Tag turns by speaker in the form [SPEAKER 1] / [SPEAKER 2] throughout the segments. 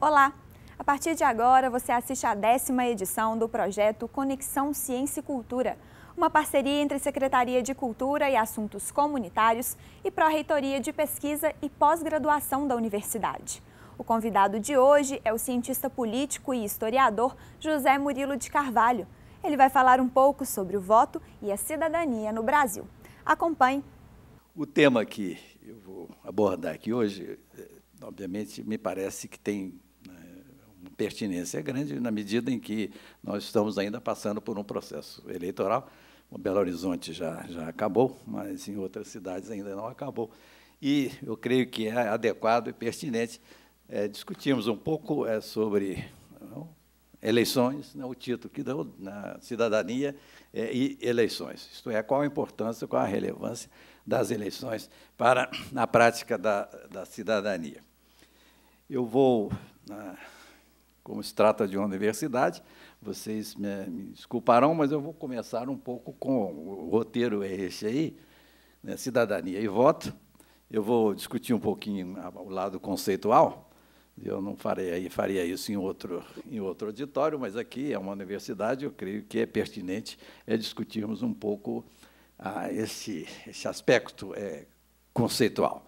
[SPEAKER 1] Olá! A partir de agora, você assiste à 10ª edição do projeto Conexão Ciência e Cultura, uma parceria entre Secretaria de Cultura e Assuntos Comunitários e Pró-Reitoria de Pesquisa e Pós-Graduação da Universidade. O convidado de hoje é o cientista político e historiador José Murilo de Carvalho. Ele vai falar um pouco sobre o voto e a cidadania no Brasil. Acompanhe!
[SPEAKER 2] O tema que eu vou abordar aqui hoje, obviamente, me parece que tem uma pertinência grande na medida em que nós estamos ainda passando por um processo eleitoral. O Belo Horizonte já acabou, mas em outras cidades ainda não acabou. E eu creio que é adequado e pertinente discutirmos um pouco sobre eleições, o título que deu na cidadania e eleições. Isto é, qual a importância, qual a relevância das eleições para a prática da cidadania. Eu vou, como se trata de uma universidade, vocês me desculparão, mas eu vou começar um pouco com o roteiro este aí, cidadania e voto. Eu vou discutir um pouquinho o lado conceitual. Eu não faria isso em outro auditório, mas aqui é uma universidade, eu creio que é pertinente discutirmos um pouco esse aspecto conceitual,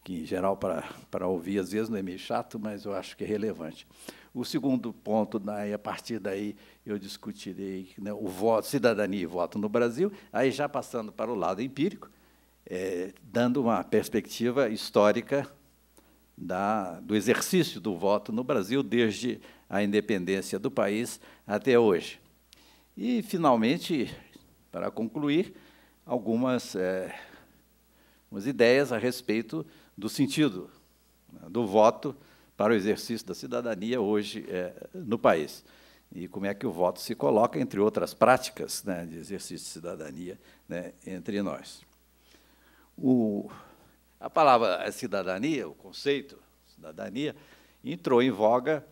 [SPEAKER 2] que, em geral, para ouvir, às vezes, não é meio chato, mas eu acho que é relevante. O segundo ponto, a partir daí, eu discutirei o voto, cidadania e voto no Brasil, aí já passando para o lado empírico, dando uma perspectiva histórica do exercício do voto no Brasil, desde a independência do país até hoje. E, finalmente, para concluir, algumas ideias a respeito do sentido do voto para o exercício da cidadania hoje no país. E como é que o voto se coloca, entre outras práticas de exercício de cidadania entre nós. A palavra cidadania, o conceito cidadania, entrou em voga,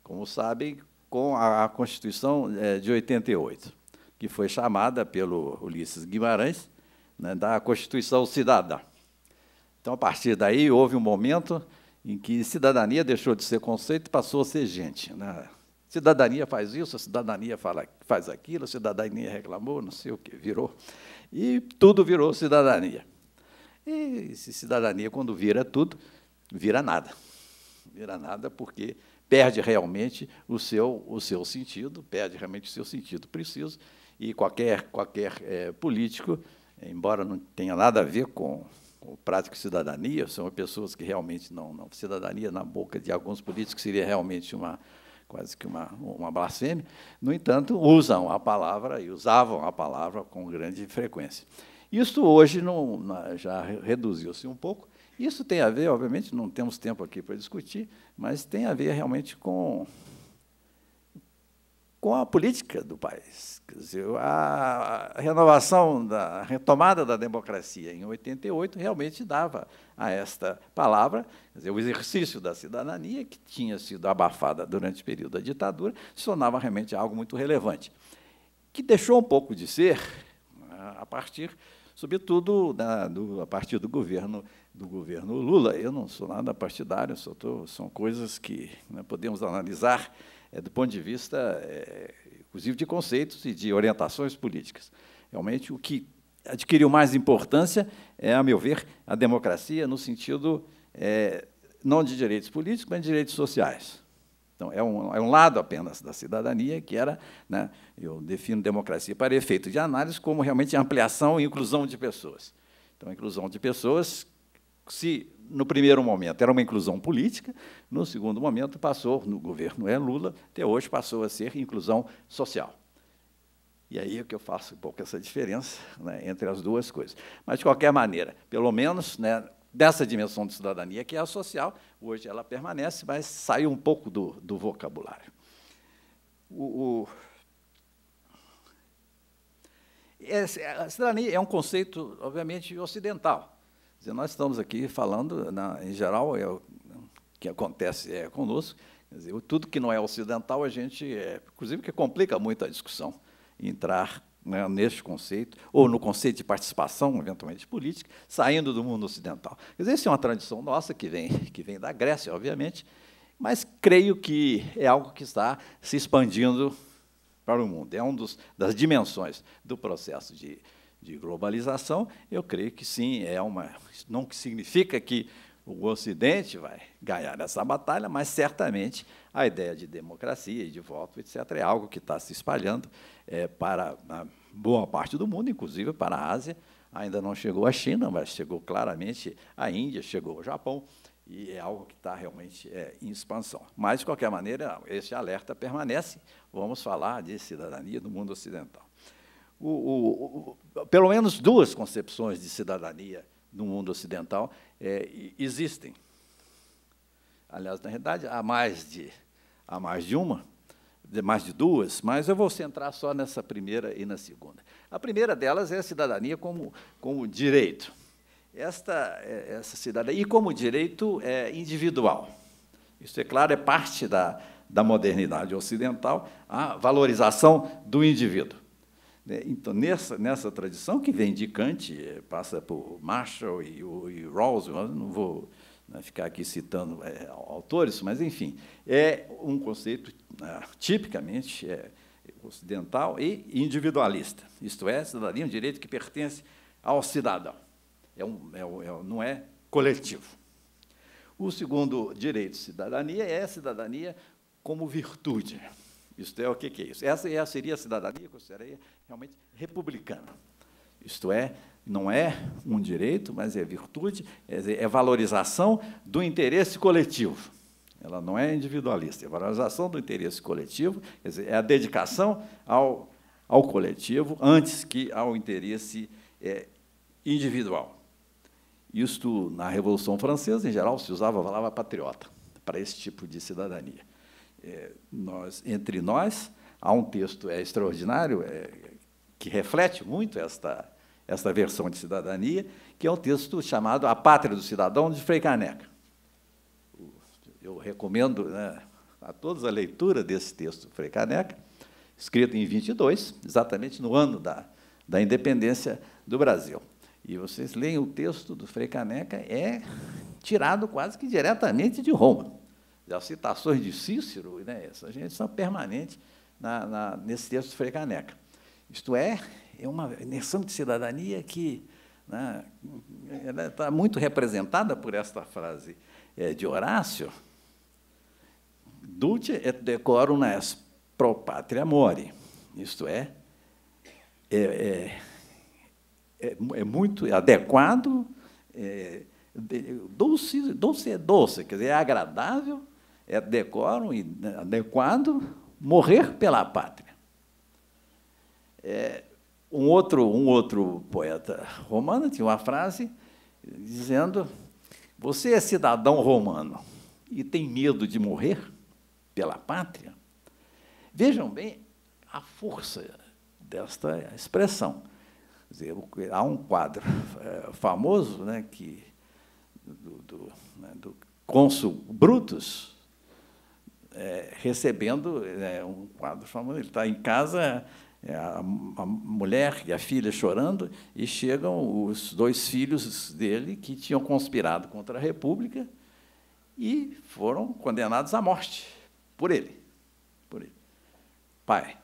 [SPEAKER 2] como sabem, com a Constituição de 88, que foi chamada pelo Ulisses Guimarães da Constituição Cidadã. Então, a partir daí, houve um momento em que cidadania deixou de ser conceito e passou a ser gente. Cidadania faz isso, a cidadania faz aquilo, a cidadania reclamou, não sei o que, virou. E tudo virou cidadania. E cidadania, quando vira tudo, vira nada. Vira nada porque perde realmente o seu sentido, perde realmente o seu sentido preciso, e qualquer político, embora não tenha nada a ver com prática de cidadania, são pessoas que realmente não... Cidadania, na boca de alguns políticos, seria realmente quase que uma blasfêmia. No entanto, usam a palavra e usavam a palavra com grande frequência. Isso hoje já reduziu-se um pouco. Isso tem a ver, obviamente, não temos tempo aqui para discutir, mas tem a ver realmente com a política do país. Quer dizer, a renovação, a retomada da democracia em 88 realmente dava a esta palavra, quer dizer, o exercício da cidadania, que tinha sido abafada durante o período da ditadura, se tornava realmente algo muito relevante, que deixou um pouco de ser a partir, sobretudo, a partir do governo Lula. Eu não sou nada partidário, são coisas que podemos analisar do ponto de vista, inclusive, de conceitos e de orientações políticas. Realmente, o que adquiriu mais importância é, a meu ver, a democracia no sentido não de direitos políticos, mas de direitos sociais. Então, é um lado apenas da cidadania, que era, eu defino democracia para efeito de análise como realmente ampliação e inclusão de pessoas. Então, a inclusão de pessoas, se no primeiro momento era uma inclusão política, no segundo momento passou, no governo Lula, até hoje passou a ser inclusão social. E aí é que eu faço um pouco essa diferença entre as duas coisas. Mas, de qualquer maneira, pelo menos, dessa dimensão de cidadania, que é a social, hoje ela permanece, mas saiu um pouco do vocabulário. A cidadania é um conceito, obviamente, ocidental. Quer dizer, nós estamos aqui falando, em geral, o que acontece conosco. Quer dizer, tudo que não é ocidental, a gente, inclusive, que complica muito a discussão, entrar né, neste conceito, ou no conceito de participação, eventualmente política, saindo do mundo ocidental. Quer dizer, isso é uma tradição nossa que vem da Grécia, obviamente, mas creio que é algo que está se expandindo para o mundo. É uma das dimensões do processo de globalização. Eu creio que sim, não significa que o Ocidente vai ganhar essa batalha, mas certamente a ideia de democracia e de voto, etc., é algo que está se espalhando para a boa parte do mundo, inclusive para a Ásia. Ainda não chegou à China, mas chegou claramente à Índia, chegou ao Japão, e é algo que está realmente em expansão. Mas, de qualquer maneira, esse alerta permanece. Vamos falar de cidadania no mundo ocidental. Pelo menos duas concepções de cidadania no mundo ocidental existem. Aliás, na realidade, há mais de uma, mais de duas, mas eu vou centrar só nessa primeira e na segunda. A primeira delas é a cidadania como direito. Essa cidadania, e como direito individual. Isso, é claro, é parte da modernidade ocidental, a valorização do indivíduo. Então, nessa tradição, que vem de Kant, passa por Marshall e Rawls, eu não vou ficar aqui citando autores, mas, enfim, é um conceito tipicamente ocidental e individualista. Isto é, cidadania é um direito que pertence ao cidadão, não é coletivo. O segundo direito de cidadania é a cidadania como virtude. Isto é, o que é isso? Essa seria a cidadania que eu consideraria realmente republicana. Isto é, não é um direito, mas é virtude, é valorização do interesse coletivo. Ela não é individualista, é valorização do interesse coletivo, quer dizer, é a dedicação ao coletivo antes que ao interesse individual. Isto, na Revolução Francesa, em geral, se usava a palavra patriota para esse tipo de cidadania. Entre nós, há um texto extraordinário que reflete muito esta versão de cidadania, que é um texto chamado A Pátria do Cidadão, de Frei Caneca. Eu recomendo a todos a leitura desse texto do Frei Caneca, escrito em 22, exatamente no ano da independência do Brasil. E vocês leem o texto do Frei Caneca, é tirado quase que diretamente de Roma. As citações de Cícero, essa gente são permanentes nesse texto do Frei Caneca. Isto é uma noção de cidadania que ela está muito representada por esta frase de Horácio: Dulce et decorum est pro patria mori. Isto é muito adequado, doce, quer dizer, é agradável, é decoro e adequado morrer pela pátria. Um outro poeta romano tinha uma frase dizendo: você é cidadão romano e tem medo de morrer pela pátria? Vejam bem a força desta expressão. Quer dizer, há um quadro famoso do cônsul Brutus, recebendo um quadro famoso. Ele está em casa, a mulher e a filha chorando, e chegam os dois filhos dele que tinham conspirado contra a República e foram condenados à morte por ele. Pai.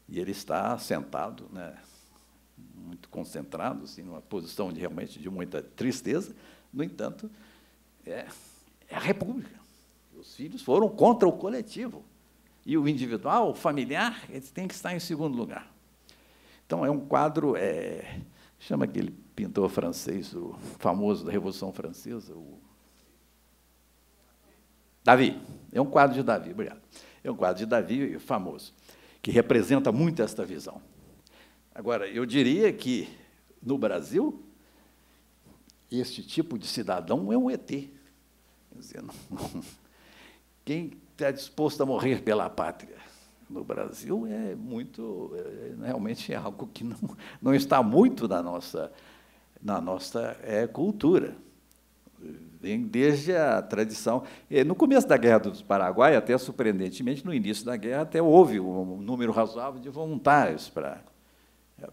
[SPEAKER 2] E ele está sentado, muito concentrado, assim, numa posição realmente de muita tristeza. No entanto, é a República. Os filhos foram contra o coletivo. E o individual, o familiar, ele tem que estar em segundo lugar. Então, é um quadro, chama aquele pintor francês, o famoso da Revolução Francesa, o Davi. É um quadro de Davi, obrigado. É um quadro de Davi famoso, que representa muito esta visão. Agora, eu diria que, no Brasil, este tipo de cidadão é um ET. Quer dizer, quem está disposto a morrer pela pátria no Brasil realmente é algo que não está muito na nossa cultura. Vem desde a tradição. No começo da Guerra do Paraguai, até surpreendentemente, no início da guerra, até houve um número razoável de voluntários para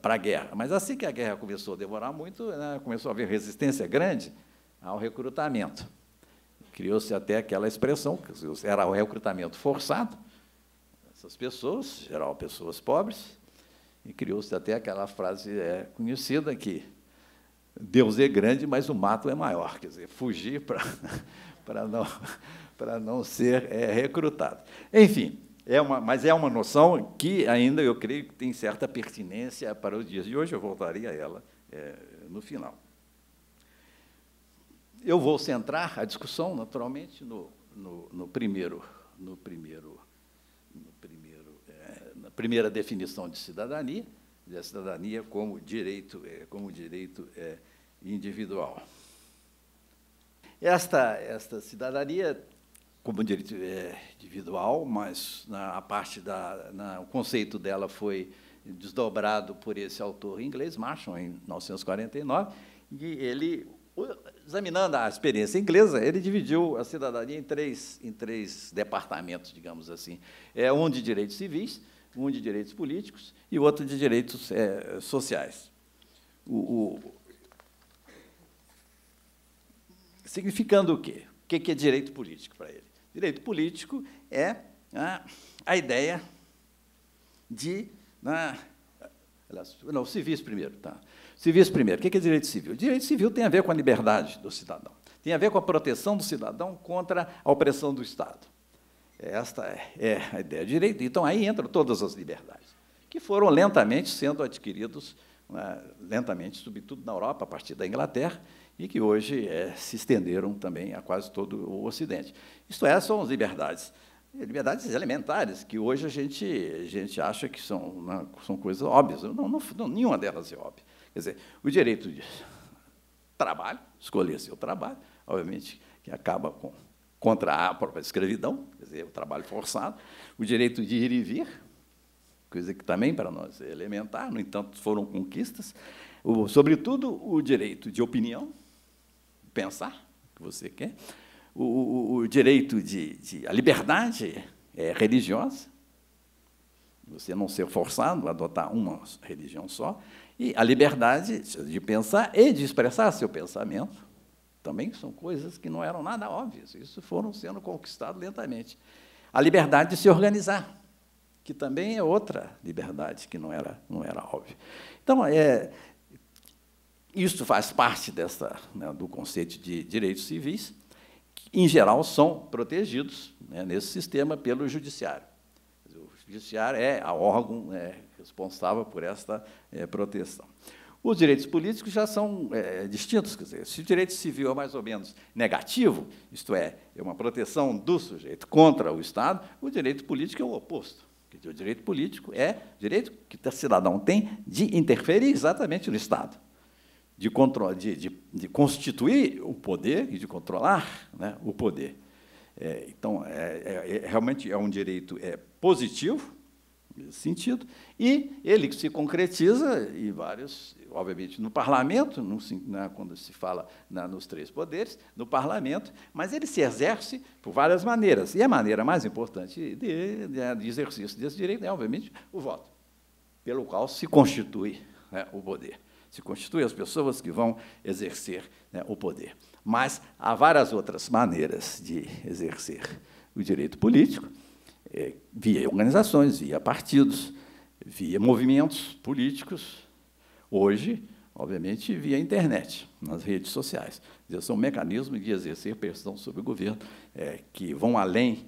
[SPEAKER 2] para a guerra. Mas assim que a guerra começou a demorar muito, né, começou a haver resistência grande ao recrutamento. Criou-se até aquela expressão, que era o recrutamento forçado, essas pessoas, em geral pessoas pobres, e criou-se até aquela frase conhecida que Deus é grande, mas o mato é maior, quer dizer, fugir para não ser recrutado. Enfim, mas é uma noção que ainda, eu creio, que tem certa pertinência para os dias de hoje, eu voltaria a ela no final. Eu vou centrar a discussão, naturalmente, na primeira definição de cidadania como direito individual. Esta cidadania como direito individual, mas o conceito dela foi desdobrado por esse autor inglês, Marshall, em 1949, e ele, examinando a experiência inglesa, ele dividiu a cidadania em três departamentos, digamos assim. Um de direitos civis, um de direitos políticos e outro de direitos sociais. Significando o quê? O que é direito político para ele? Direito político é a ideia de... Não, civis primeiro. Tá? Civis primeiro. O que é direito civil? O direito civil tem a ver com a liberdade do cidadão. Tem a ver com a proteção do cidadão contra a opressão do Estado. Esta é a ideia de direito. Então, aí entram todas as liberdades, que foram lentamente sendo adquiridos, lentamente, sobretudo na Europa, a partir da Inglaterra, e que hoje se estenderam também a quase todo o Ocidente. Isto é, são as liberdades elementares, que hoje a gente acha que são coisas óbvias. Não, nenhuma delas é óbvia. Quer dizer, o direito de trabalho, escolher seu trabalho, obviamente, que acaba contra a própria escravidão, quer dizer, o trabalho forçado, o direito de ir e vir, coisa que também para nós é elementar, no entanto, foram conquistas, sobretudo o direito de opinião, pensar o que você quer, o direito a liberdade religiosa, você não ser forçado a adotar uma religião só, e a liberdade de pensar e de expressar seu pensamento, também são coisas que não eram nada óbvias, isso foram sendo conquistados lentamente. A liberdade de se organizar, que também é outra liberdade que não era óbvia. Então, isso faz parte do conceito de direitos civis, que, em geral, são protegidos nesse sistema pelo judiciário. O judiciário é o órgão responsável por esta proteção. Os direitos políticos já são distintos, quer dizer, se o direito civil é mais ou menos negativo, isto é uma proteção do sujeito contra o Estado, o direito político é o oposto. O direito político é o direito que o cidadão tem de interferir exatamente no Estado, de constituir o poder e de controlar o poder. Então, realmente é um direito positivo, nesse sentido, e ele se concretiza em vários, obviamente, no parlamento, quando se fala nos três poderes, no parlamento, mas ele se exerce por várias maneiras. E a maneira mais importante de exercício desse direito é, obviamente, o voto, pelo qual se constitui o poder. Se constituem as pessoas que vão exercer o poder. Mas há várias outras maneiras de exercer o direito político, via organizações, via partidos, via movimentos políticos, hoje, obviamente, via internet, nas redes sociais. São mecanismos de exercer pressão sobre o governo que vão além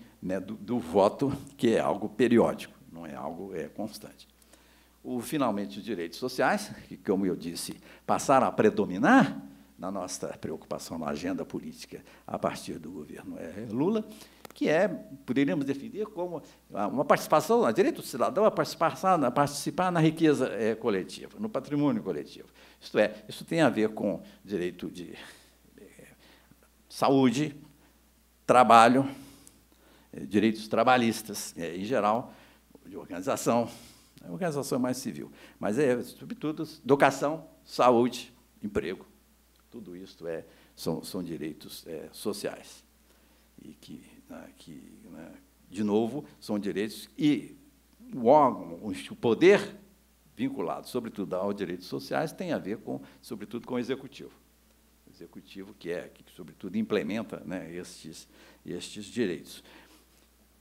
[SPEAKER 2] do voto, que é algo periódico, não é algo constante. Finalmente, os direitos sociais, que, como eu disse, passaram a predominar na nossa preocupação na agenda política a partir do governo Lula, que poderíamos definir como uma participação, o direito do cidadão a participar na riqueza coletiva, no patrimônio coletivo. Isto é, isso tem a ver com direito de saúde, trabalho, direitos trabalhistas, em geral, de organização, a organização mais civil, mas sobretudo, educação, saúde, emprego, tudo isso são direitos sociais, e que, de novo, são direitos, e o órgão, o poder vinculados, sobretudo, aos direitos sociais, tem a ver, sobretudo, com o executivo. O executivo que, sobretudo, implementa, né, estes direitos.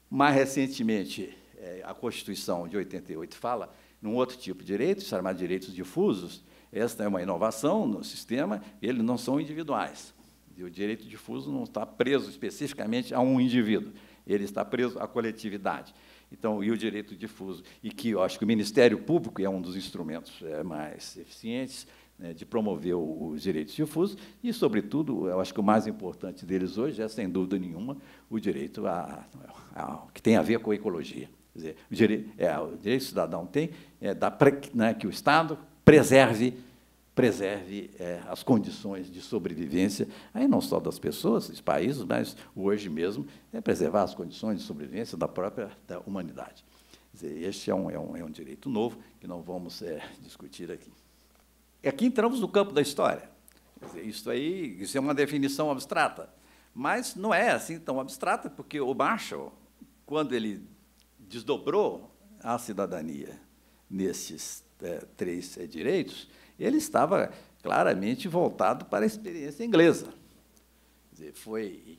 [SPEAKER 2] Mais recentemente, a Constituição de 88 fala num outro tipo de direito, chamado direitos difusos. Esta é uma inovação no sistema, eles não são individuais. E o direito difuso não está preso especificamente a um indivíduo, ele está preso à coletividade. Então, e o direito difuso, e que eu acho que o Ministério Público é um dos instrumentos mais eficientes, né, de promover os direitos difusos, e, sobretudo, eu acho que o mais importante deles hoje é, sem dúvida nenhuma, o direito que tem a ver com a ecologia. Quer dizer, o direito do cidadão tem né, que o Estado preserve as condições de sobrevivência, aí não só das pessoas, dos países, mas, hoje mesmo, preservar as condições de sobrevivência da humanidade. Quer dizer, este é um direito novo que não vamos discutir aqui. E aqui entramos no campo da história. Quer dizer, isso é uma definição abstrata, mas não é assim tão abstrata, porque o Marshall, quando ele desdobrou a cidadania nesses 3 direitos, ele estava claramente voltado para a experiência inglesa. Quer dizer,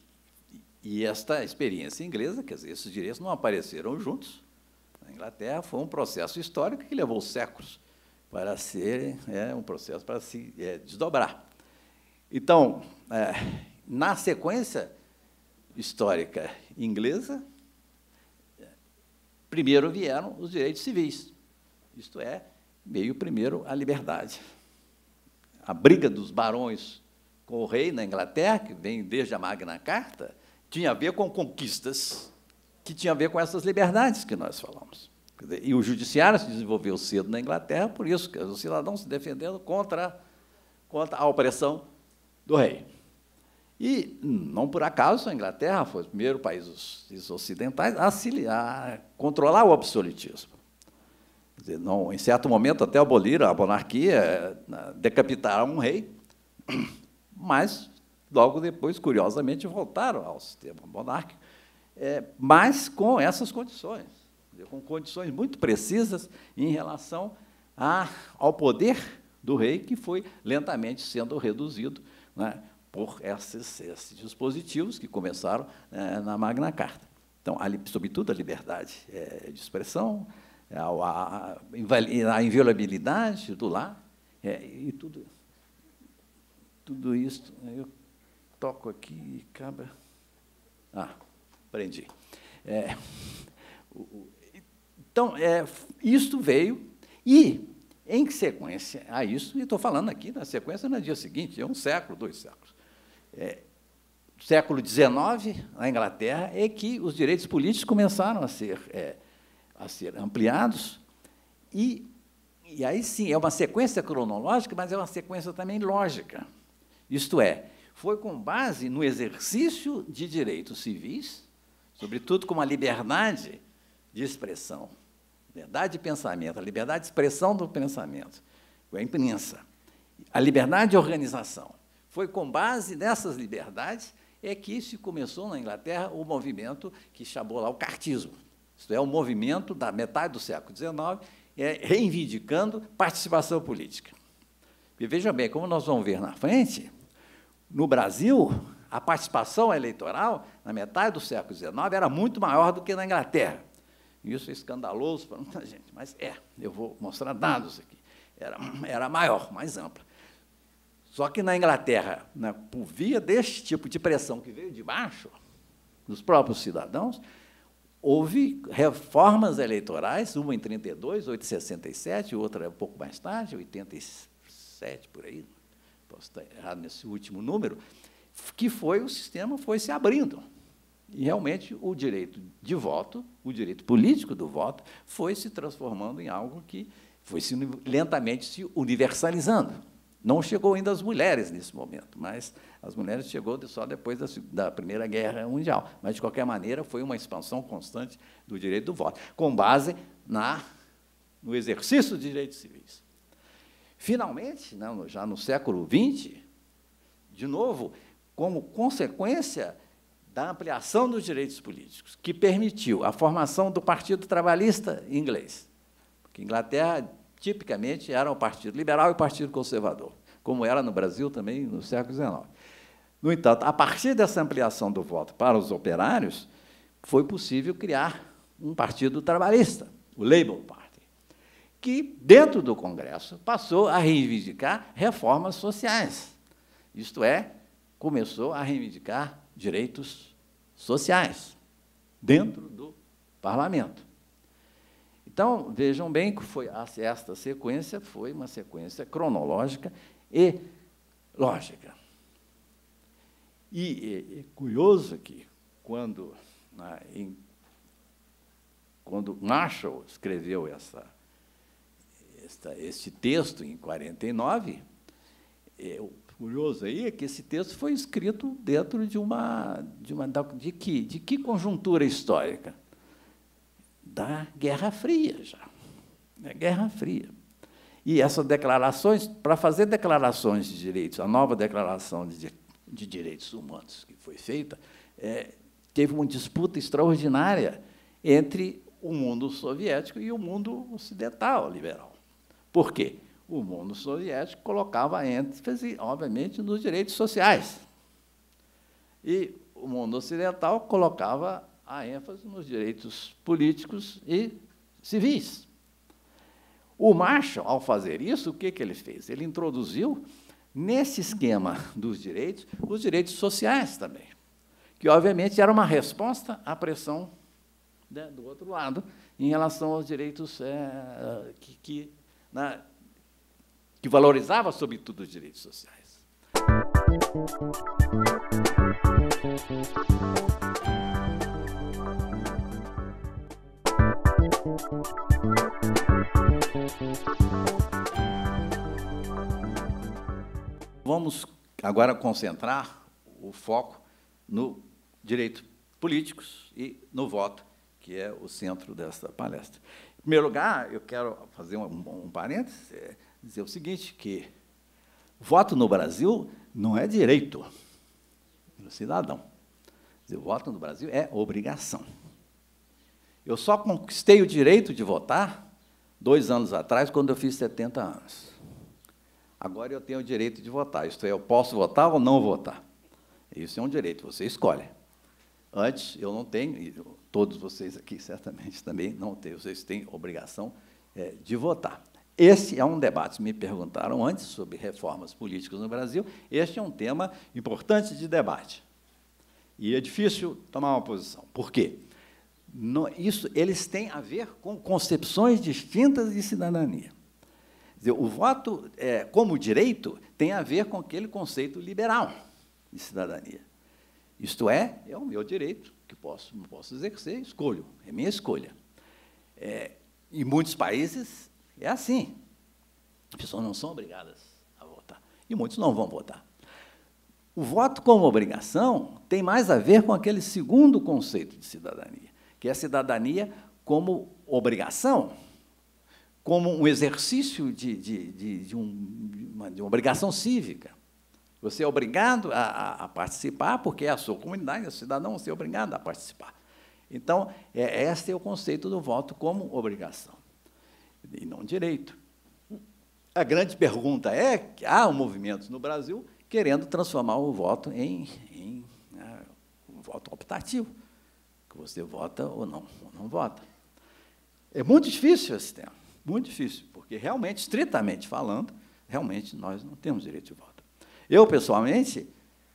[SPEAKER 2] e esta experiência inglesa, quer dizer, esses direitos não apareceram juntos. Na Inglaterra foi um processo histórico que levou séculos para ser um processo para se desdobrar. Então, na sequência histórica inglesa, primeiro vieram os direitos civis, isto é, veio primeiro a liberdade. A briga dos barões com o rei na Inglaterra, que vem desde a Magna Carta, tinha a ver com conquistas que tinham a ver com essas liberdades que nós falamos. Quer dizer, e o judiciário se desenvolveu cedo na Inglaterra, por isso que os cidadãos se defendendo contra a opressão do rei. E, não por acaso, a Inglaterra foi o primeiro país dos ocidentais a controlar o absolutismo. Quer dizer, não, em certo momento, até aboliram a monarquia, decapitaram um rei, mas, logo depois, curiosamente, voltaram ao sistema monárquico, mas com essas condições, quer dizer, com condições muito precisas em relação ao poder do rei, que foi lentamente sendo reduzido, né, por esses dispositivos que começaram na Magna Carta. Então, sobretudo, a liberdade de expressão, a inviolabilidade do lar, e tudo isso. Eu toco aqui e acaba... aprendi. Então, isto veio, e, em sequência a isso, e estou falando aqui na sequência no dia seguinte, 1 século, 2 séculos. Século XIX, na Inglaterra, é que os direitos políticos começaram a ser ampliados, e aí sim, é uma sequência cronológica, mas é uma sequência também lógica. Isto é, foi com base no exercício de direitos civis, sobretudo com a liberdade de expressão, liberdade de pensamento, a liberdade de expressão do pensamento, a imprensa, a liberdade de organização. Foi com base nessas liberdades que se começou na Inglaterra o movimento que chamou lá o cartismo. Isto é, o movimento da metade do século XIX, reivindicando participação política. E veja bem, como nós vamos ver na frente, no Brasil, a participação eleitoral, na metade do século XIX, era muito maior do que na Inglaterra. Isso é escandaloso para muita gente, mas eu vou mostrar dados aqui. Era maior, mais ampla. Só que na Inglaterra, por via deste tipo de pressão que veio de baixo, dos próprios cidadãos, houve reformas eleitorais, uma em 32, outra em 67, outra um pouco mais tarde, 87, por aí, posso estar errado nesse último número, que o sistema foi se abrindo. E, realmente, o direito de voto, o direito político do voto, foi se transformando em algo que foi lentamente se universalizando. Não chegou ainda às mulheres nesse momento, mas as mulheres chegou só depois da Primeira Guerra Mundial. Mas, de qualquer maneira, foi uma expansão constante do direito do voto, com base no exercício de direitos civis. Finalmente, já no século XX, de novo, como consequência da ampliação dos direitos políticos, que permitiu a formação do Partido Trabalhista inglês. Porque a Inglaterra tipicamente, eram o Partido Liberal e o Partido Conservador, como era no Brasil também no século XIX. No entanto, a partir dessa ampliação do voto para os operários, foi possível criar um partido trabalhista, o Labour Party, que, dentro do Congresso, passou a reivindicar reformas sociais. Isto é, começou a reivindicar direitos sociais dentro do parlamento. Então, vejam bem que esta sequência foi uma sequência cronológica e lógica. E é curioso que, quando Marshall escreveu este texto em 49, o curioso aí é que esse texto foi escrito dentro de que conjuntura histórica? Da Guerra Fria, já. Da Guerra Fria. E essas declarações, para fazer declarações de direitos, a nova declaração de direitos humanos que foi feita, teve uma disputa extraordinária entre o mundo soviético e o mundo ocidental liberal. Por quê? O mundo soviético colocava ênfase, obviamente, nos direitos sociais. E o mundo ocidental colocava a ênfase nos direitos políticos e civis. O Marshall, ao fazer isso, o que ele fez? Ele introduziu, nesse esquema dos direitos, os direitos sociais também, que, obviamente, era uma resposta à pressão, né, do outro lado, em relação aos direitos que valorizava, sobretudo, os direitos sociais. Vamos agora concentrar o foco no direito políticos e no voto, que é o centro desta palestra. Em primeiro lugar, eu quero fazer um parênteses, dizer o seguinte, que voto no Brasil não é direito do cidadão. Dizer, voto no Brasil é obrigação. Eu só conquistei o direito de votar 2 anos atrás, quando eu fiz 70 anos. Agora eu tenho o direito de votar, isto é, eu posso votar ou não votar. Isso é um direito, você escolhe. Antes, eu não tenho, e todos vocês aqui certamente também não têm, vocês têm obrigação de votar. Esse é um debate, me perguntaram antes sobre reformas políticas no Brasil, este é um tema importante de debate. E é difícil tomar uma posição. Por quê? Eles têm a ver com concepções distintas de cidadania. Quer dizer, o voto, como direito, tem a ver com aquele conceito liberal de cidadania. Isto é o meu direito, que não posso exercer, escolho, é minha escolha. Em muitos países é assim. As pessoas não são obrigadas a votar, e muitos não vão votar. O voto como obrigação tem mais a ver com aquele segundo conceito de cidadania, que é a cidadania como obrigação, como um exercício de uma obrigação cívica. Você é obrigado a participar, porque é a sua comunidade, o cidadão, você é obrigado a participar. Então, esse é o conceito do voto como obrigação, e não direito. A grande pergunta é que há movimentos no Brasil querendo transformar o voto em um voto optativo, que você vota ou não vota. É muito difícil esse tema, muito difícil, porque realmente, estritamente falando, realmente nós não temos direito de voto. Eu, pessoalmente,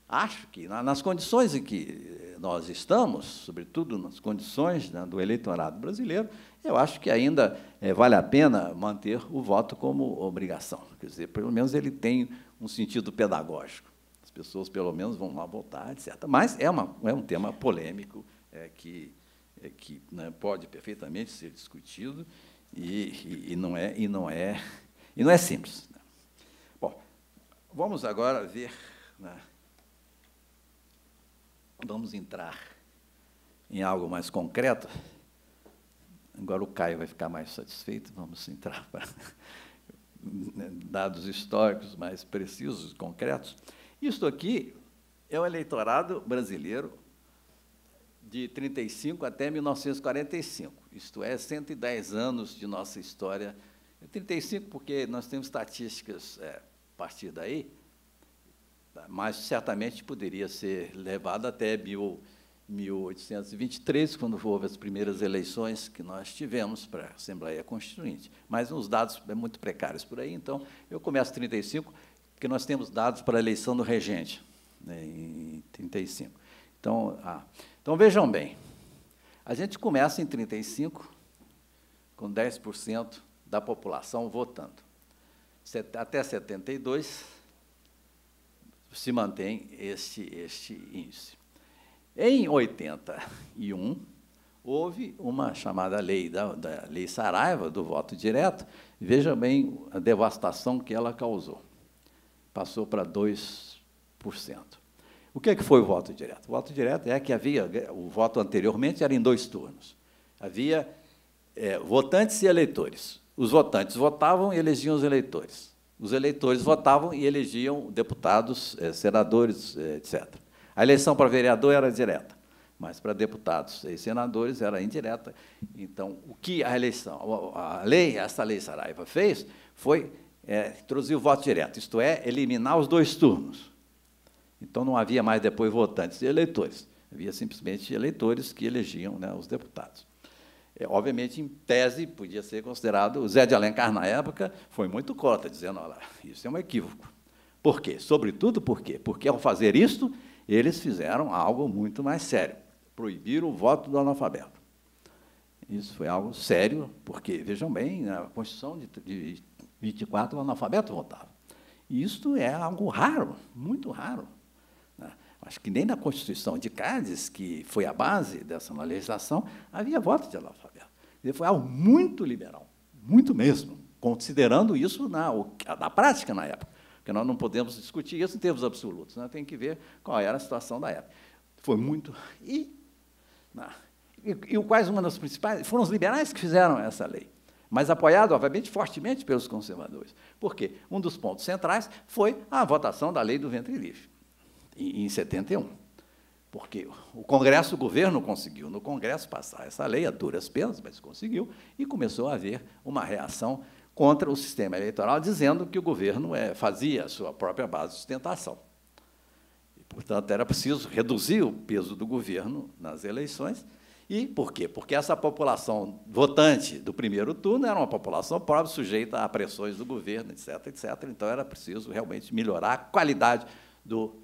[SPEAKER 2] acho que, nas condições em que nós estamos, sobretudo nas condições, né, do eleitorado brasileiro, eu acho que ainda vale a pena manter o voto como obrigação. Quer dizer, pelo menos ele tem um sentido pedagógico. As pessoas, pelo menos, vão lá votar, etc. Mas é um tema polêmico que né, pode perfeitamente ser discutido e não é simples. Bom, vamos agora ver, né, vamos entrar em algo mais concreto. Agora o Caio vai ficar mais satisfeito, vamos entrar para dados históricos mais precisos, concretos. Isto aqui é o eleitorado brasileiro de 1935 até 1945, isto é, 110 anos de nossa história 35, porque nós temos estatísticas a partir daí, mas certamente poderia ser levado até 1823, quando houve as primeiras eleições que nós tivemos para a Assembleia Constituinte. Mas os dados são muito precários por aí, então eu começo em 35, porque nós temos dados para a eleição do regente, né, em 35. Então, vejam bem, a gente começa em 35 com 10% da população votando. Até 72 se mantém este índice. Em 81, houve uma chamada lei, da Lei Saraiva, do voto direto. Veja bem a devastação que ela causou. Passou para 2%. O que foi o voto direto? O voto direto é que o voto anteriormente era em 2 turnos. Havia votantes e eleitores. Os votantes votavam e elegiam os eleitores. Os eleitores votavam e elegiam deputados, senadores, etc. A eleição para vereador era direta, mas para deputados e senadores era indireta. Então, o que essa lei Saraiva fez foi introduzir o voto direto, isto é, eliminar os 2 turnos. Então, não havia mais depois votantes e eleitores, havia simplesmente eleitores que elegiam, né, os deputados. Obviamente, em tese, podia ser considerado... O Zé de Alencar, na época, foi muito contra, dizendo, olha, isso é um equívoco. Por quê? Sobretudo, por quê? Porque, ao fazer isto, eles fizeram algo muito mais sério, proibiram o voto do analfabeto. Isso foi algo sério, porque, vejam bem, na Constituição de 24, o analfabeto votava. E isto é algo raro, muito raro. Acho que nem na Constituição de Cádiz, que foi a base dessa legislação, havia voto de analfabeto. Foi algo muito liberal, muito mesmo, considerando isso na prática na época, porque nós não podemos discutir isso em termos absolutos, né? Tem que ver qual era a situação da época. Foi muito... E quais uma das principais... Foram os liberais que fizeram essa lei, mas apoiado, obviamente, fortemente pelos conservadores. Por quê? Um dos pontos centrais foi a votação da lei do ventre livre, em 71, porque o Congresso, o governo conseguiu, no Congresso, passar essa lei a duras penas, mas conseguiu, e começou a haver uma reação contra o sistema eleitoral, dizendo que o governo fazia a sua própria base de sustentação. E, portanto, era preciso reduzir o peso do governo nas eleições. E por quê? Porque essa população votante do primeiro turno era uma população pobre, sujeita a pressões do governo, etc., etc. Então, era preciso realmente melhorar a qualidade do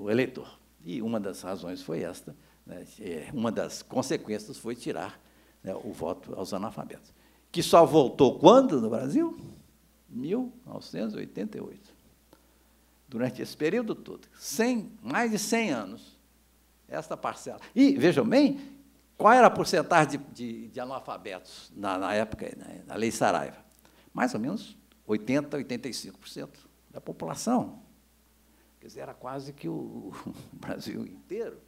[SPEAKER 2] eleitor. E uma das razões foi esta, né? Uma das consequências foi tirar, né, o voto aos analfabetos, que só voltou quando no Brasil? 1988. Durante esse período todo, mais de 100 anos, esta parcela. E, vejam bem, qual era a porcentagem de analfabetos na época, né, na Lei Saraiva? Mais ou menos 80%, 85% da população. Quer dizer, era quase que o Brasil inteiro.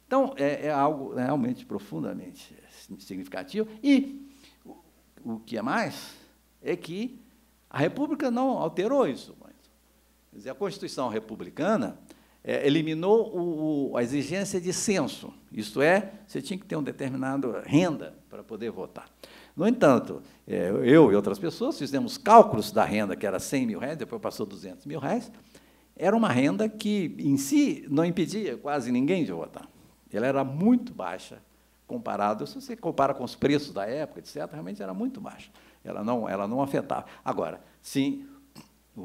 [SPEAKER 2] Então, é algo realmente profundamente significativo. E o que é mais é que a República não alterou isso. Quer dizer, a Constituição republicana eliminou a exigência de censo. Isto é, você tinha que ter uma determinada renda para poder votar. No entanto, eu e outras pessoas fizemos cálculos da renda, que era 100 mil reais, depois passou 200 mil reais. Era uma renda que, em si, não impedia quase ninguém de votar. Ela era muito baixa, comparado, se você compara com os preços da época, etc., realmente era muito baixa. Ela não afetava. Agora, sim, a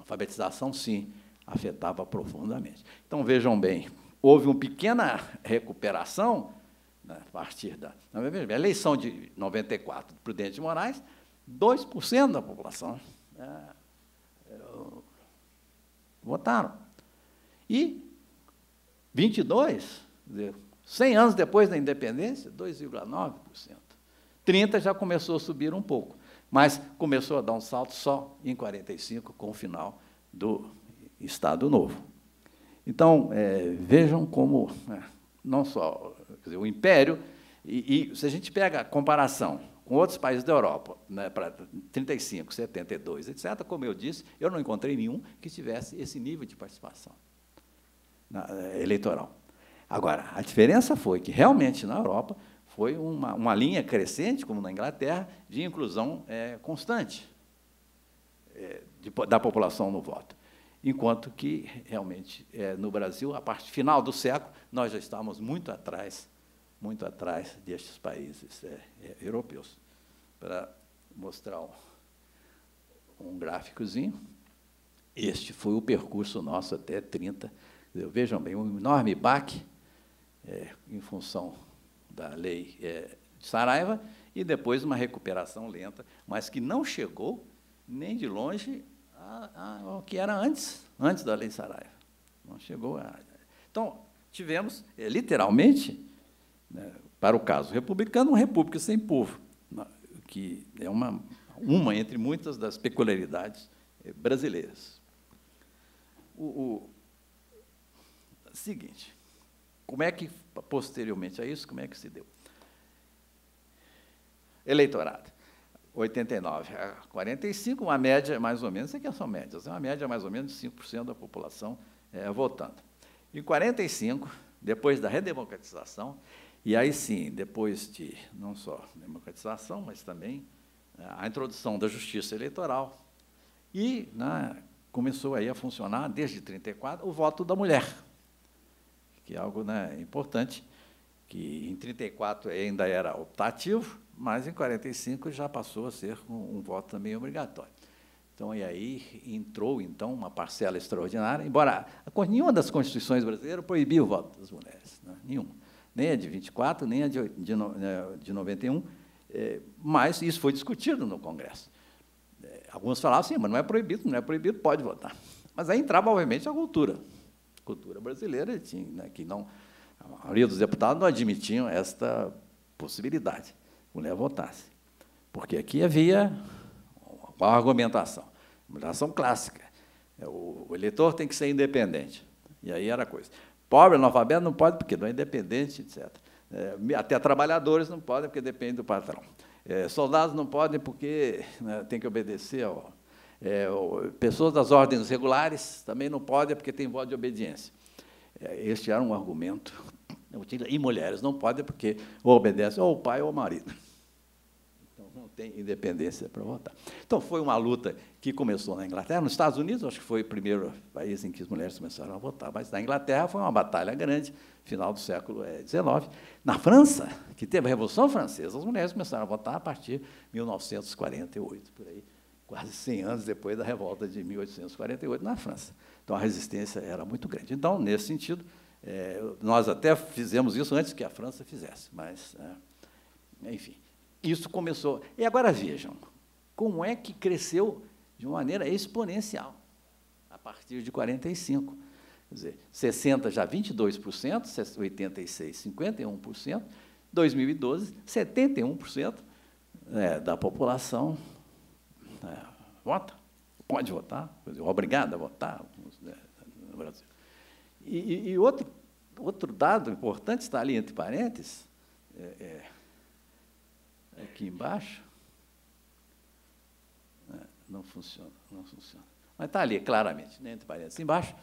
[SPEAKER 2] alfabetização, sim, afetava profundamente. Então, vejam bem, houve uma pequena recuperação, né, a partir da eleição de 94 do Prudente de Moraes, 2% da população votaram. E 22, 100 anos depois da independência, 2,9%. 30 já começou a subir um pouco, mas começou a dar um salto só em 45, com o final do Estado Novo. Então, vejam como, não só o Império, e se a gente pega a comparação com outros países da Europa, né, para 35, 72, etc., como eu disse, eu não encontrei nenhum que tivesse esse nível de participação eleitoral. Agora, a diferença foi que, realmente, na Europa, foi uma linha crescente, como na Inglaterra, de inclusão constante da população no voto. Enquanto que, realmente, no Brasil, a parte final do século, nós já estávamos muito atrás destes países europeus. Para mostrar um gráficozinho, este foi o percurso nosso até 30. Vejam bem, um enorme baque em função da lei de Saraiva e depois uma recuperação lenta, mas que não chegou nem de longe ao que era antes da lei Saraiva. Não chegou a... Então, tivemos, literalmente, né, para o caso republicano, uma república sem povo, que é uma entre muitas das peculiaridades brasileiras. Seguinte, como é que, posteriormente a isso, como é que se deu? Eleitorado. 89 a 45, uma média, mais ou menos, isso aqui são médias, uma média mais ou menos de 5% da população votando. Em 45, depois da redemocratização, e aí sim, depois de não só democratização, mas também a introdução da justiça eleitoral, e começou aí a funcionar, desde 34, o voto da mulher, que é algo importante, que em 34 ainda era optativo, mas em 45 já passou a ser um voto também obrigatório. Então, e aí entrou, então, uma parcela extraordinária, embora nenhuma das constituições brasileiras proibia o voto das mulheres, nenhuma, nem a de 24, nem a de 91, mas isso foi discutido no Congresso. Alguns falavam assim, mas não é proibido, pode votar. Mas aí entrava, obviamente, a cultura brasileira, que não, a maioria dos deputados não admitiam esta possibilidade, que a mulher votasse. Porque aqui havia uma argumentação clássica. O eleitor tem que ser independente. E aí era a coisa. Pobre, analfabeto, não pode, porque não é independente, etc. Até trabalhadores não podem, porque depende do patrão. Soldados não podem, porque tem que obedecer. Pessoas das ordens regulares também não podem, porque tem voto de obediência. Este era um argumento. E mulheres não podem, porque ou obedecem ou o pai ou o marido. Então, não tem independência para votar. Então, foi uma luta que começou na Inglaterra. Nos Estados Unidos, acho que foi o primeiro país em que as mulheres começaram a votar, mas na Inglaterra foi uma batalha grande, final do século XIX. Na França, que teve a Revolução Francesa, as mulheres começaram a votar a partir de 1948, por aí, quase 100 anos depois da revolta de 1848 na França. Então, a resistência era muito grande. Então, nesse sentido, nós até fizemos isso antes que a França fizesse, mas, enfim, isso começou. E agora vejam, como é que cresceu de uma maneira exponencial, a partir de 45. Quer dizer, 60 já 22%, 86, 51%, 2012, 71% da população vota, pode votar, obrigada a votar no Brasil. E outro dado importante está ali entre parênteses, aqui embaixo, não funciona. Mas está ali, claramente, entre parênteses embaixo.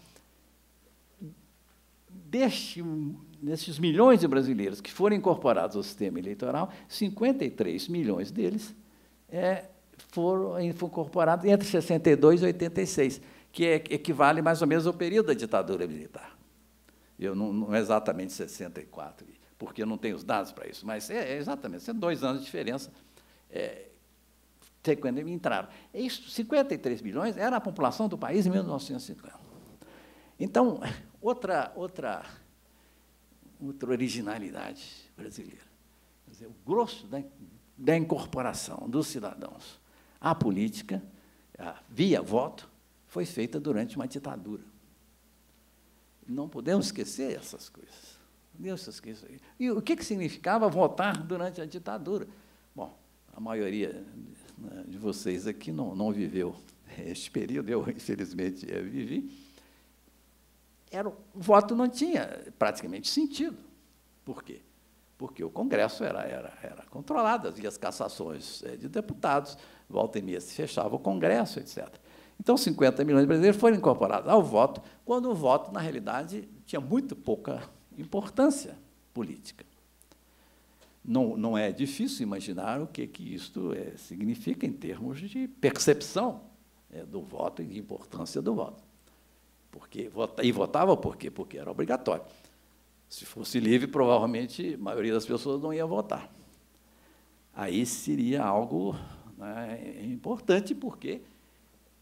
[SPEAKER 2] Desses milhões de brasileiros que foram incorporados ao sistema eleitoral, 53 milhões deles foram incorporados entre 62 e 86, que equivale mais ou menos ao período da ditadura militar. Não é exatamente 64, porque eu não tenho os dados para isso, mas exatamente, são 2 anos de diferença quando entraram. Isso, 53 milhões era a população do país em 1950. Então, outra originalidade brasileira. Quer dizer, o grosso da incorporação dos cidadãos à política, via voto, foi feita durante uma ditadura. Não podemos esquecer essas coisas. E o que significava votar durante a ditadura? Bom, a maioria de vocês aqui não viveu este período, eu, infelizmente, vivi. O voto não tinha praticamente sentido. Por quê? Porque o Congresso era controlado, havia as cassações de deputados, volta e meia se fechava o Congresso, etc. Então, 50 milhões de brasileiros foram incorporados ao voto, quando o voto, na realidade, tinha muito pouca importância política. não é difícil imaginar o que isto significa em termos de percepção do voto e de importância do voto. E votava por quê? Porque era obrigatório. Se fosse livre, provavelmente a maioria das pessoas não ia votar. Aí seria algo, né, importante, porque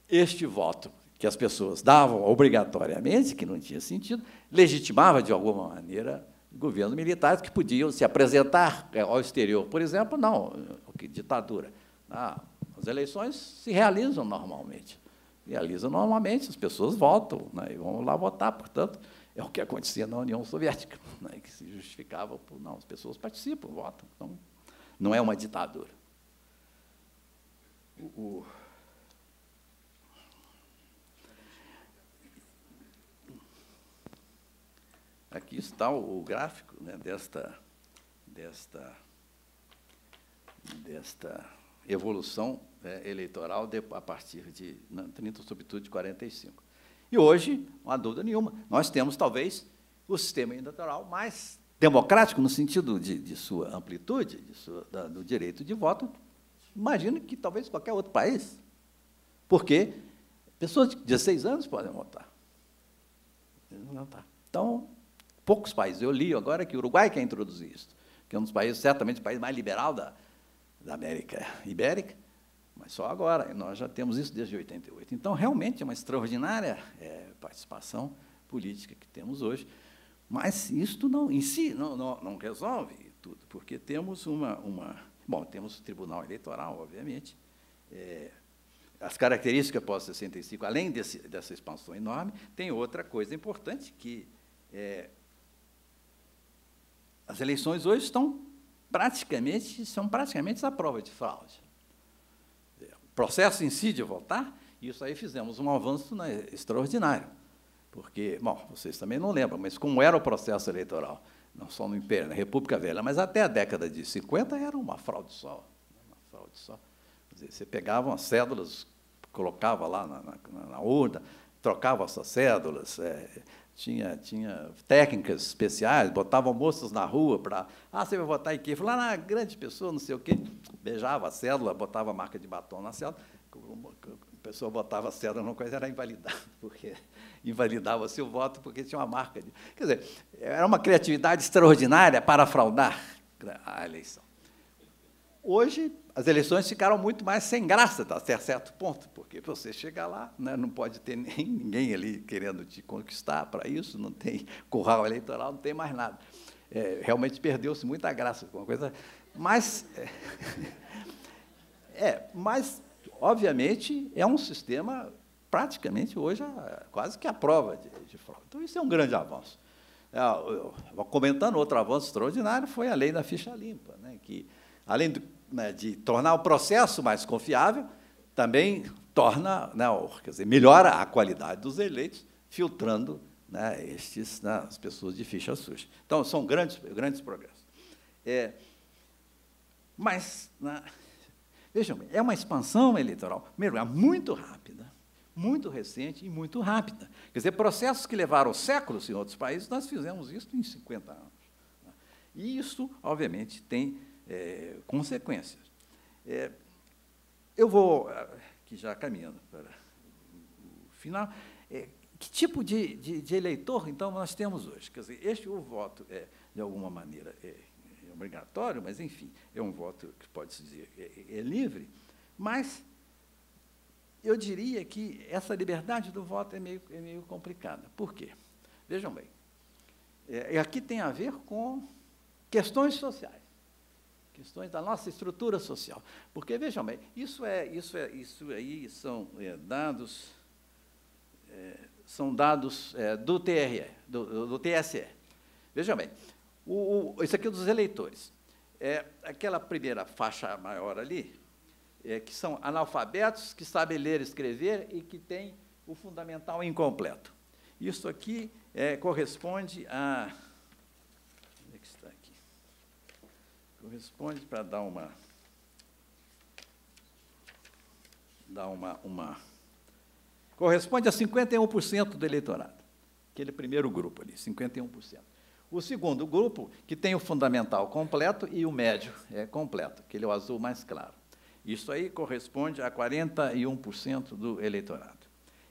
[SPEAKER 2] este voto que as pessoas davam obrigatoriamente, que não tinha sentido, legitimava, de alguma maneira, governos militares que podiam se apresentar ao exterior. Por exemplo, não, ditadura. As eleições se realizam normalmente. As pessoas votam, né, e vão lá votar. Portanto, é o que acontecia na União Soviética, né, que se justificava por, não, as pessoas participam, votam. Então, não é uma ditadura. Aqui está o gráfico, né, desta evolução eleitoral a partir de 30, sobretudo, de 45. E hoje, não há dúvida nenhuma, nós temos, talvez, o sistema eleitoral mais democrático, no sentido de sua amplitude, do direito de voto, imagino que talvez qualquer outro país, porque pessoas de 16 anos podem votar. Então, poucos países. Eu li agora que o Uruguai quer introduzir isso, que é um dos países, certamente, o país mais liberal da América Ibérica, mas só agora, e nós já temos isso desde 88. Então, realmente, é uma extraordinária participação política que temos hoje, mas isto em si não resolve tudo, porque temos Bom, temos o Tribunal Eleitoral, obviamente, as características pós-65, além dessa expansão enorme, tem outra coisa importante, que as eleições hoje são praticamente à prova de fraude. O processo em si de votar, isso aí fizemos um avanço extraordinário, porque, bom, vocês também não lembram, mas como era o processo eleitoral, não só no Império, na República Velha, mas até a década de 50 era uma fraude só. Quer dizer, você pegava as cédulas, colocava lá na urna, trocava essas cédulas, tinha técnicas especiais, botavam moças na rua para... você vai votar em quê? Falava, grande pessoa, não sei o quê. Beijava a cédula, botava a marca de batom na cédula. A pessoa botava a cédula numa coisa, era invalidada, porque invalidava seu voto porque tinha uma marca. Quer dizer, era uma criatividade extraordinária para fraudar a eleição. Hoje, as eleições ficaram muito mais sem graça, até certo ponto, porque você chega lá, né, não pode ter ninguém ali querendo te conquistar para isso, não tem curral eleitoral, não tem mais nada. Realmente perdeu-se muita graça com a coisa. Mas, obviamente, é um sistema, praticamente, hoje, quase que à prova de fraude. Então, isso é um grande avanço. Comentando, outro avanço extraordinário foi a lei da ficha limpa, né, que, além de tornar o processo mais confiável, também melhora a qualidade dos eleitos, filtrando, né, as pessoas de ficha suja. Então, são grandes progressos. Mas, vejam bem, é uma expansão eleitoral, primeiro, muito rápida, muito recente e muito rápida. Quer dizer, processos que levaram séculos em outros países, nós fizemos isso em 50 anos. E isso, obviamente, tem consequências. Eu vou, aqui já caminhando para o final, que tipo de eleitor, então, nós temos hoje? Quer dizer, o voto de alguma maneira, obrigatório, mas, enfim, é um voto que pode-se dizer é livre, mas eu diria que essa liberdade do voto é meio complicada. Por quê? Vejam bem, aqui tem a ver com questões sociais, questões da nossa estrutura social. Porque, vejam bem, isso aí são dados do TSE. Vejam bem, isso aqui é dos eleitores. Aquela primeira faixa maior ali, que são analfabetos, que sabem ler e escrever e que têm o fundamental incompleto. Isso aqui corresponde a... Onde é que está aqui? Corresponde, para dar uma corresponde a 51% do eleitorado, aquele primeiro grupo ali, 51%. O segundo grupo, que tem o fundamental completo e o médio completo, que ele é o azul mais claro. Isso aí corresponde a 41% do eleitorado.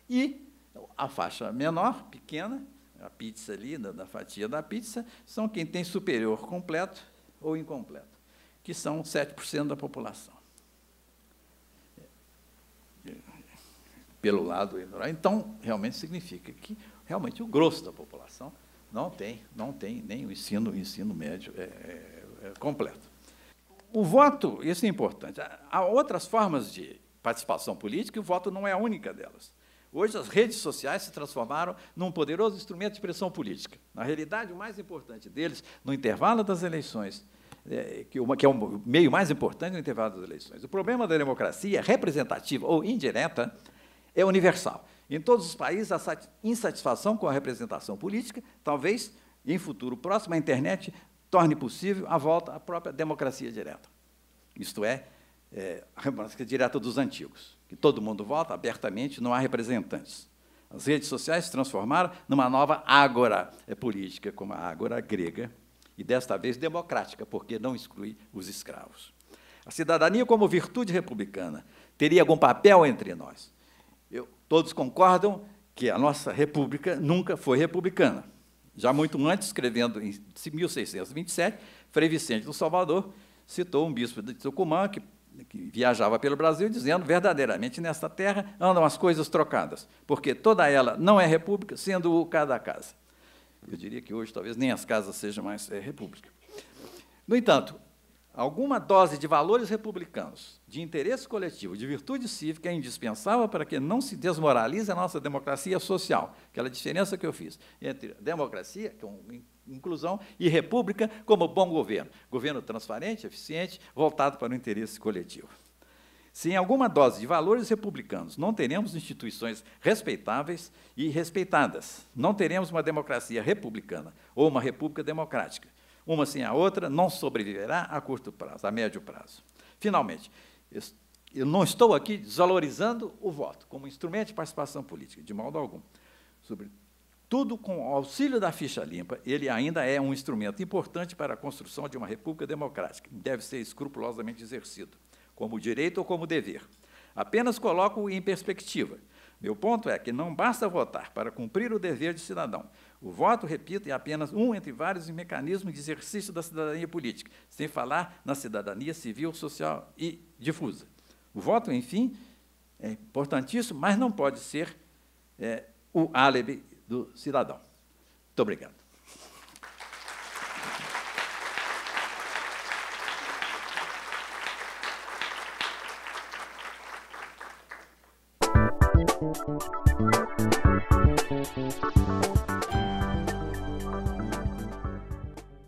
[SPEAKER 2] E a faixa menor, pequena, a pizza ali, da fatia da pizza, são quem tem superior completo ou incompleto, que são 7% da população. Pelo lado eleitoral. Então, realmente significa que realmente o grosso da população não tem nem o ensino médio completo. O voto, isso é importante. Há outras formas de participação política e o voto não é a única delas. Hoje, as redes sociais se transformaram num poderoso instrumento de pressão política. Na realidade, o mais importante deles, no intervalo das eleições, que é o meio mais importante no intervalo das eleições. O problema da democracia, representativa ou indireta, é universal. Em todos os países, a insatisfação com a representação política, talvez, em futuro próximo, a internet torne possível a volta à própria democracia direta. Isto é, a democracia direta dos antigos, que todo mundo vota abertamente, não há representantes. As redes sociais se transformaram numa nova ágora política, como a ágora grega, e desta vez democrática, porque não exclui os escravos. A cidadania como virtude republicana teria algum papel entre nós? Todos concordam que a nossa república nunca foi republicana. Já muito antes, escrevendo em 1627, Frei Vicente do Salvador citou um bispo de Tucumã, que viajava pelo Brasil, dizendo, verdadeiramente, nesta terra andam as coisas trocadas, porque toda ela não é república, sendo cada casa. Eu diria que hoje, talvez, nem as casas sejam mais república. No entanto, alguma dose de valores republicanos, de interesse coletivo, de virtude cívica é indispensável para que não se desmoralize a nossa democracia social, aquela diferença que eu fiz entre democracia, que é inclusão, e república como bom governo, governo transparente, eficiente, voltado para o interesse coletivo. Se em alguma dose de valores republicanos não teremos instituições respeitáveis e respeitadas, não teremos uma democracia republicana ou uma república democrática. Uma sem a outra não sobreviverá a curto prazo, a médio prazo. Finalmente, eu não estou aqui desvalorizando o voto como instrumento de participação política, de modo algum. Sobretudo com o auxílio da ficha limpa, ele ainda é um instrumento importante para a construção de uma república democrática, que deve ser escrupulosamente exercido, como direito ou como dever. Apenas coloco em perspectiva. Meu ponto é que não basta votar para cumprir o dever de cidadão. O voto, repito, é apenas um entre vários mecanismos de exercício da cidadania política, sem falar na cidadania civil, social e difusa. O voto, enfim, é importantíssimo, mas não pode ser o álibi do cidadão. Muito obrigado.